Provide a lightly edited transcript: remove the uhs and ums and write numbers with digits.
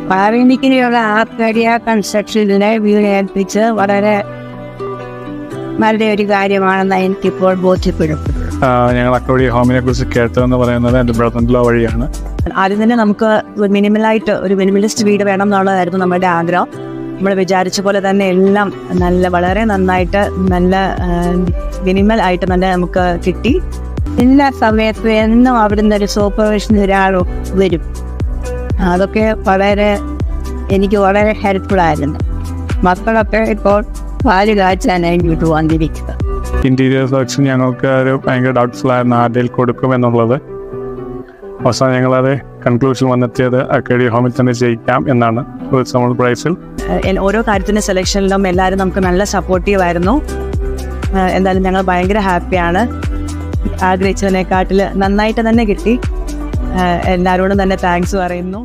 പാറയിനിക്കിനെയുള്ള ആർക്കടിയ കൺസ്ട്രക്ഷനിലെ വീട് ഏൽപ്പിച്ച് വളരെ നല്ലൊരു കാര്യമാണെന്ന് എനിക്കിപ്പോൾ ബോധ്യപ്പെടുന്നു. ഞങ്ങൾ അക്കോടി ഹോമിനെ കുറിച്ച് കേട്ടതെന്ന് പറയുന്നത് എൻ്റെ ബ്രദറിൻ്റെ വഴിയാണ്. ആദ്യം തന്നെ നമുക്ക് ഒരു മിനിമലിസ്റ്റ് വീട് വേണം എന്നുള്ളതായിരുന്നു നമ്മുടെ ആഗ്രഹം. നമ്മൾ വിചാരിച്ച പോലെ തന്നെ എല്ലാം വളരെ നന്നായിട്ട് മിനിമൽ ആയിട്ട് തന്നെ നമുക്ക് കിട്ടി. എല്ലാ സമയത്തും എന്നും അവിടുന്ന് ഒരു സൂപ്പർവിഷൻ ഒരാൾ വരും. അതൊക്കെ എനിക്ക് വളരെ ഹെൽപ്ഫുള്ളായിരുന്നു. മക്കളൊക്കെ ഇപ്പോൾ പാല് കാച്ചാനായി ഇങ്ങോട്ട് വന്നിരിക്കുക. ഇൻറ്റീരിയർ സെലക്ഷൻ ഞങ്ങൾക്ക് ഒരു ഭയങ്കര ഡൗട്ട്ഫുൾ ആയിരുന്നു, ആരുടെയിൽ കൊടുക്കുമെന്നുള്ളത്. അവസാനം ഞങ്ങളത് കൺക്ലൂഷൻ വന്നെത്തിയത് അക്കോടി ഹോമിൽ തന്നെ ചെയ്യിക്കാം എന്നാണ്. റീസണബിൾ പ്രൈസിൽ ഓരോ കാര്യത്തിൻ്റെ സെലക്ഷനിലും എല്ലാവരും നമുക്ക് നല്ല സപ്പോർട്ടീവ് ആയിരുന്നു. എന്തായാലും ഞങ്ങൾ ഭയങ്കര ഹാപ്പിയാണ്. ആഗ്രഹിച്ചതിനെക്കാട്ടിൽ നന്നായിട്ട് തന്നെ കിട്ടി. എല്ലാവരോടും തന്നെ താങ്ക്സ് പറയുന്നു.